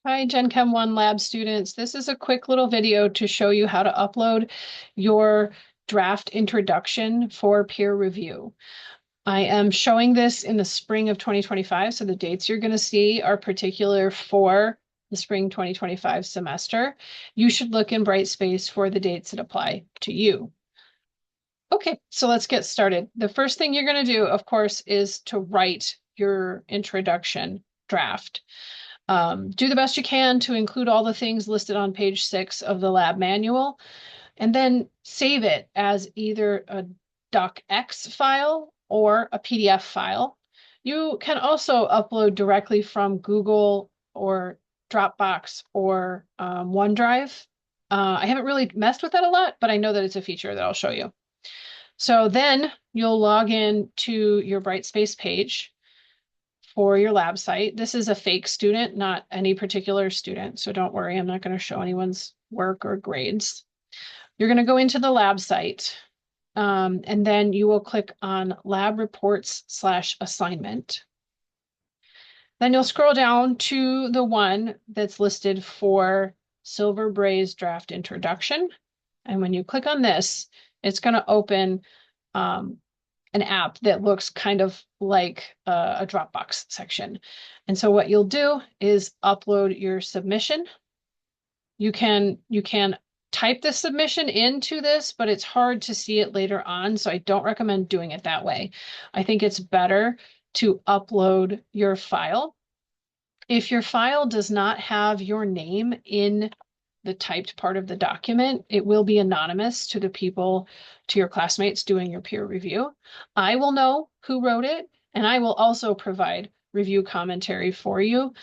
Hi, Gen Chem 1 lab students. This is a quick little video to show you how to upload your draft introduction for peer review. I am showing this in the spring of 2025, so the dates you're going to see are particular for the spring 2025 semester. You should look in Brightspace for the dates that apply to you. Okay, so let's get started. The first thing you're going to do, of course, is to write your introduction draft. Do the best you can to include all the things listed on page 6 of the lab manual, and then save it as either a docx file or a PDF file. You can also upload directly from Google or Dropbox or OneDrive. I haven't really messed with that a lot, but I know that it's a feature that I'll show you. So then you'll log in to your Brightspace page for your lab site. This is a fake student, not any particular student. So don't worry, I'm not going to show anyone's work or grades. You're going to go into the lab site, and then you will click on Lab Reports/Assignment. Then you'll scroll down to the one that's listed for Silver Braze Draft Introduction. And when you click on this, it's going to open an app that looks kind of like a Dropbox section. And so what you'll do is upload your submission. You can type the submission into this, but it's hard to see it later on, so I don't recommend doing it that way. I think it's better to upload your file. If your file does not have your name in the typed part of the document, it will be anonymous to the people, to your classmates doing your peer review. I will know who wrote it, and I will also provide review commentary for you,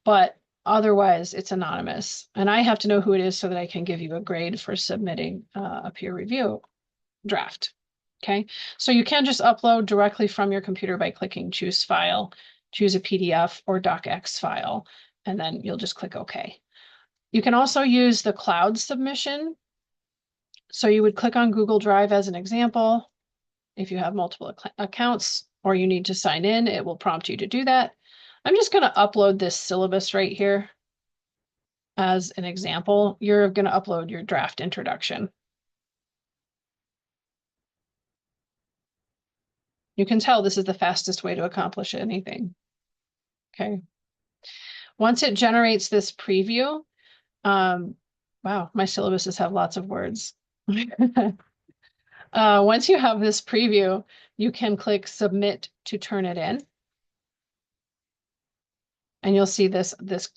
but otherwise it's anonymous. And I have to know who it is so that I can give you a grade for submitting a peer review draft. Okay, so you can just upload directly from your computer by clicking choose file, choose a PDF or docx file, and then you'll just click OK. You can also use the cloud submission. So you would click on Google Drive as an example. If you have multiple accounts or you need to sign in, it will prompt you to do that. I'm just going to upload this syllabus right here as an example. You're going to upload your draft introduction. You can tell this is the fastest way to accomplish anything. Okay. Once it generates this preview, wow, my syllabuses have lots of words. Once you have this preview, you can click submit to turn it in. And you'll see this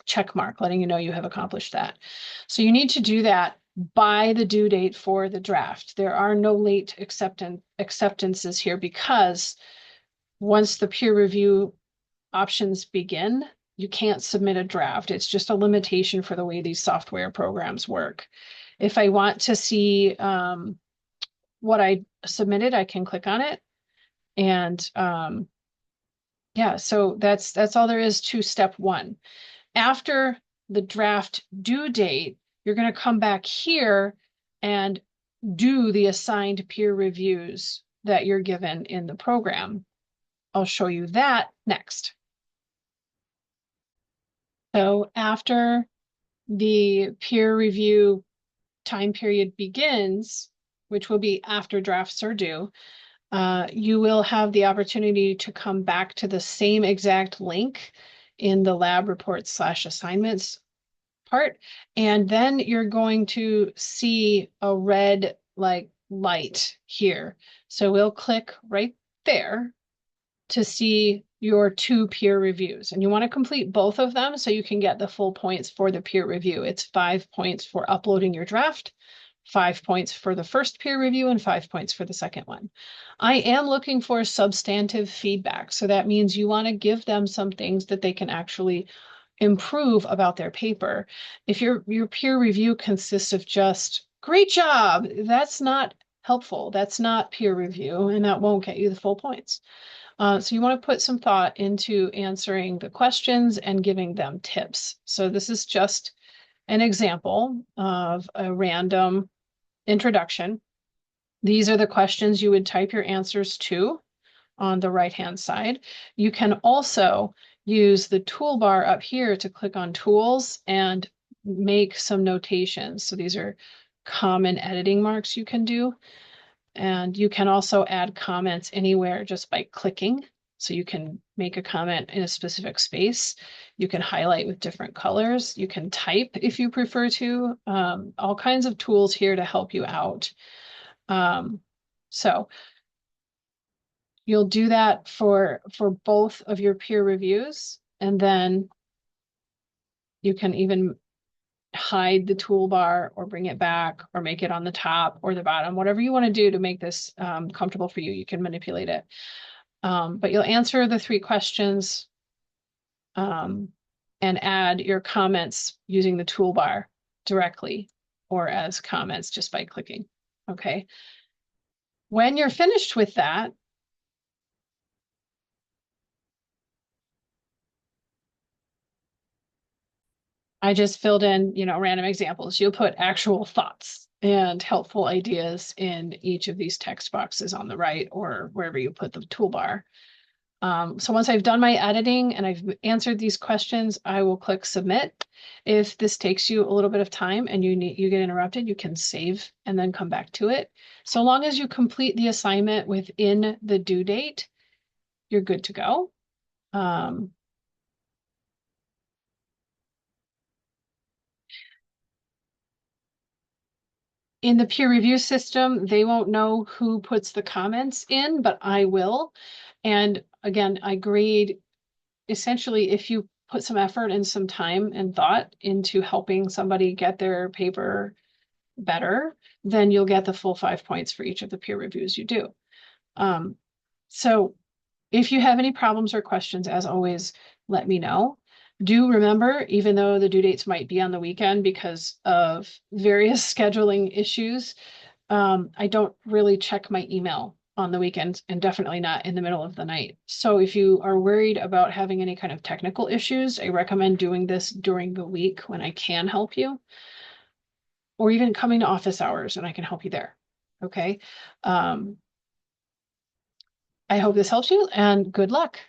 check mark letting you know you have accomplished that. So you need to do that by the due date for the draft. There are no late acceptances here because once the peer review options begin, you can't submit a draft. It's just a limitation for the way these software programs work. If I want to see what I submitted, I can click on it. And yeah, so that's all there is to step one. After the draft due date, you're going to come back here and do the assigned peer reviews that you're given in the program. I'll show you that next. So after the peer review time period begins, which will be after drafts are due, you will have the opportunity to come back to the same exact link in the lab reports/assignments part, and then you're going to see a red light here. So we'll click right there to see your 2 peer reviews, and you want to complete both of them so you can get the full points for the peer review. It's 5 points for uploading your draft, 5 points for the first peer review, and 5 points for the second one. I am looking for substantive feedback. So that means you want to give them some things that they can actually improve about their paper. If your peer review consists of just, great job, that's not helpful. That's not peer review, and that won't get you the full points. So you want to put some thought into answering the questions and giving them tips. So this is just an example of a random introduction. These are the questions you would type your answers to on the right-hand side. You can also use the toolbar up here to click on tools and make some notations. So these are common editing marks you can do. And you can also add comments anywhere just by clicking. So you can make a comment in a specific space. You can highlight with different colors. You can type if you prefer to. All kinds of tools here to help you out. So you'll do that for both of your peer reviews, and then you can even hide the toolbar or bring it back or make it on the top or the bottom, whatever you want to do to make this comfortable for you. You can manipulate it. But you'll answer the 3 questions and add your comments using the toolbar directly or as comments just by clicking. Okay. When you're finished with that, I just filled in, random examples. You'll put actual thoughts and helpful ideas in each of these text boxes on the right or wherever you put the toolbar. So once I've done my editing and I've answered these questions, I will click submit. If this takes you a little bit of time and you get interrupted, you can save and then come back to it. So long as you complete the assignment within the due date, you're good to go. In the peer review system, they won't know who puts the comments in, but I will. And again, I grade essentially if you put some effort and some time and thought into helping somebody get their paper better, then you'll get the full 5 points for each of the peer reviews you do. So if you have any problems or questions, as always, let me know. Do remember, even though the due dates might be on the weekend because of various scheduling issues, I don't really check my email on the weekends and definitely not in the middle of the night. So if you are worried about having any kind of technical issues, I recommend doing this during the week when I can help you, or even coming to office hours and I can help you there. Okay. I hope this helps you and good luck.